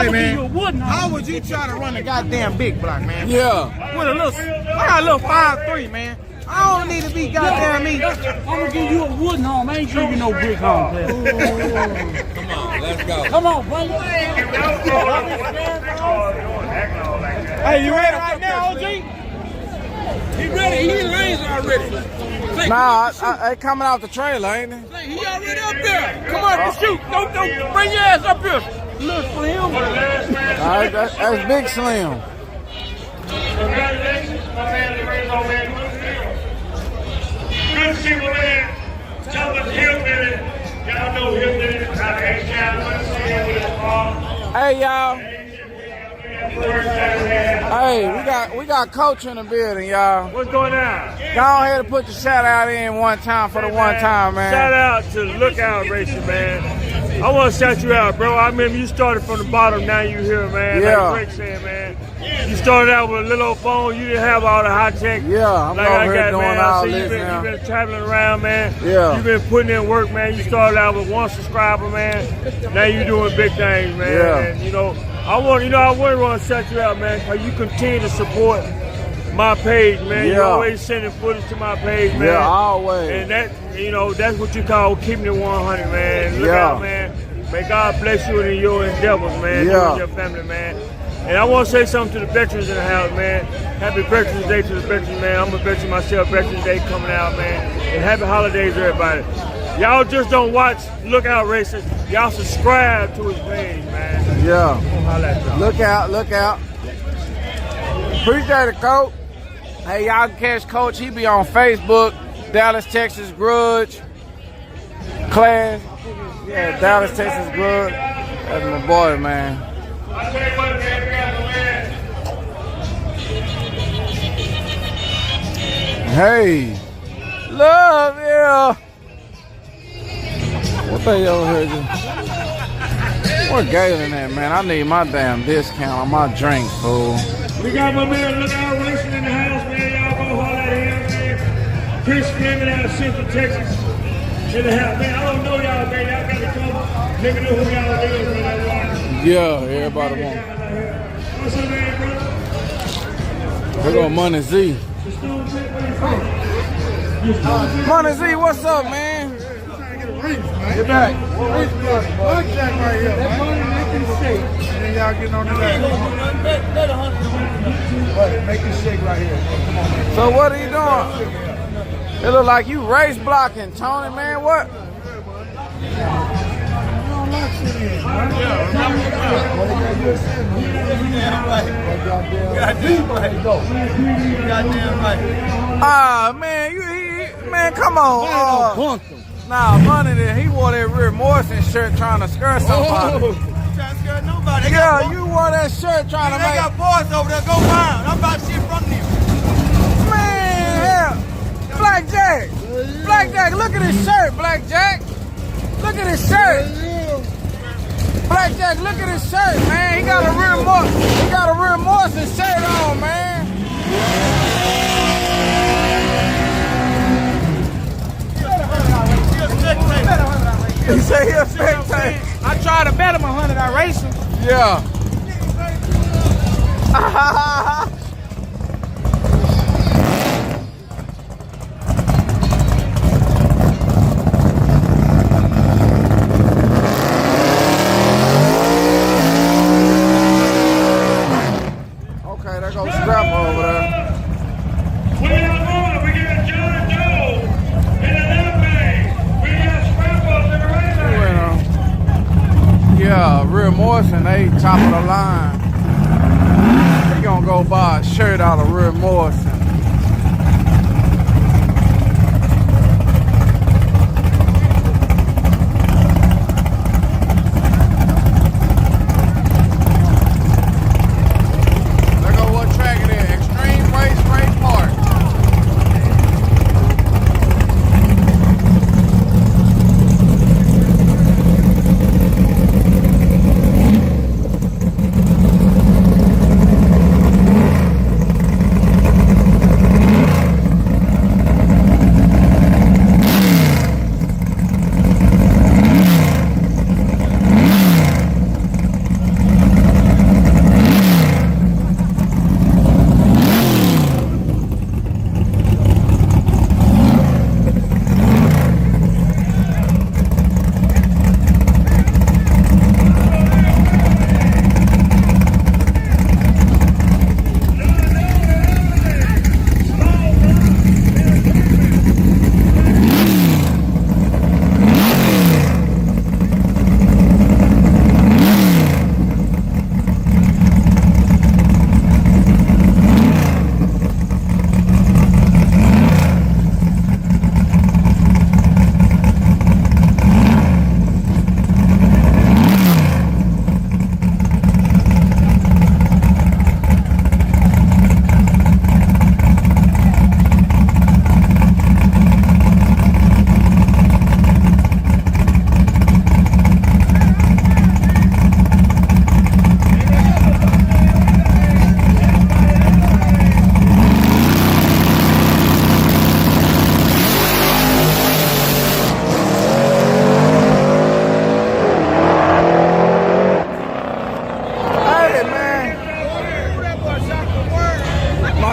Hey, man, how would you try to run a goddamn big block, man? Yeah. With a little, I got a little 5'3", man. I don't need to be goddamn me. I'm gonna give you a wooden home. I ain't giving you no brick home. Come on, let's go. Come on, buddy. Hey, you ready right now, OG? He ready. He in lanes already. Nah, I coming out the trailer, ain't it? He already up there. Come on, and shoot. Don't bring your ass up here. Look for him. All right, that's Big Slim. Congratulations, my man, the race on man. Good to see my man. Tell us Hillbilly. Y'all know Hillbilly. Out of H-Town. Let's see him with his mom. Hey, y'all. Hey, we got Coach in the building, y'all. What's going on? Go ahead and put the shout out in one time for the one time, man. Shout out to Lookout Racing, man. I want to shout you out, bro. I remember you started from the bottom, now you here, man. Yeah. Like Rick said, man. You started out with a little old phone. You didn't have all the high tech. Yeah, I'm like over I here got, doing man. all I see this now. you've been traveling around, man. Yeah. You've been putting in work, man. You started out with 1 subscriber, man. Now you doing big things, man. Yeah. And, you know, I want to shout you out, man, because you continue to support my page, man. Yeah. You always sending footage to my page, man. Yeah, always. And that, you know, that's what you call keeping it 100, man. Look out, man. May God bless you in your endeavors, man. You and your family, man. And I want to say something to the veterans in the house, man. Happy Veterans Day to the veterans, man. I'm a veteran myself. Veterans Day coming out, man. And happy holidays, everybody. Y'all just don't watch Lookout Racing. Y'all subscribe to his page, man. Yeah. Look out, look out. Appreciate it, Coach. Hey, y'all can catch Coach. He be on Facebook, Dallas, Texas Grudge. Class. Yeah, Dallas, Texas Grudge. That's my boy, man. I tell you what, man, we got the man. Hey, love you. What they over here? Where Galen at, man? I need my damn discount on my drink, fool. We got my man Lookout Racing in the house, man. Y'all go holler at him, man. Chris Fleming out of Central Texas in the house, man. I don't know y'all, man. Y'all got to come. Let me know who y'all is, man. Yeah, everybody want. What's your name, brother? Here go Money Z. Money Z, what's up, man? Get back. Jack right here, man. And then y'all getting on the leg. Make it shake right here. Come on, man. So what are you doing? It look like you race blocking, Tony, man. What? Ah, man, man, come on. Nah, Money there, he wore that Rick Morrison shirt trying to skirt somebody. Trying to scare nobody. Yeah, you wore that shirt trying to They make. got boys over there. Go round. I'm about shit from them. Man, hell. Blackjack. Blackjack, look at his shirt, Blackjack. Look at his shirt. Blackjack, look at his shirt, man. He got a Rick Morrison shirt on, man. He said he a spectator. I tried to bet him 100 on racing. Yeah. Okay, there goes Scrap over there. Where y'all going? We got John Doe in the left lane. We got Scrapple in the right lane. Yeah, Rick Morrison, they top of the line. He gonna go buy a shirt out of Rick Morrison. There go what track it is, Extreme Raceway Park.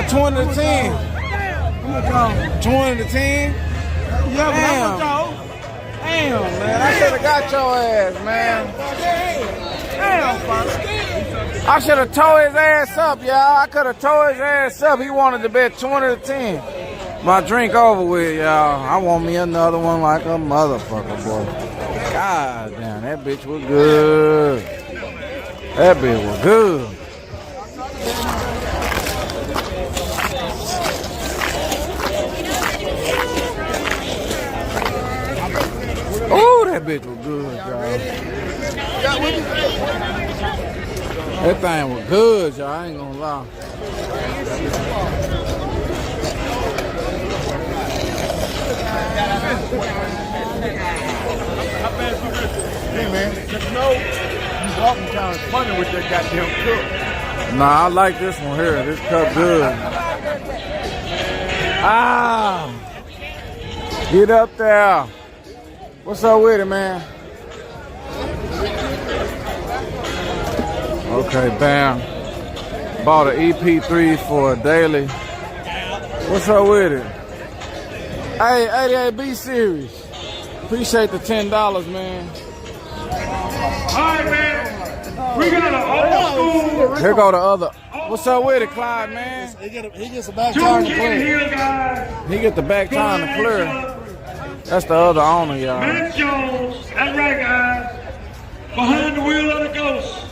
20 to 10. I'm gonna call. 20 to 10. Yeah, but I'm Damn. gonna call. Damn, man. I should have got your ass, man. Damn, father. I should have tore his ass up, y'all. I could have tore his ass up. He wanted to bet 20 to 10. My drink over with, y'all. I want me another one like a motherfucker, boy. God damn, that bitch was good. That bitch was good. Oh, that bitch was good, y'all. That thing was good, y'all. I ain't gonna lie. Hey, man, just know you walking kind of funny with that goddamn cup. Nah, I like this one here. This cup good. Ah! Get up there. What's up with it, man? Okay, bam. Bought an EP3 for a daily. What's up with it? Hey, 88B series. Appreciate the $10, man. All right, man. We got an old school. Here go the other. What's up with it, Clyde, man? He gets a back tire to clear. Here, guys. He get the back time to clear. That's the other owner, y'all. Matt Jones. That's right, guys. Behind the wheel of the ghost.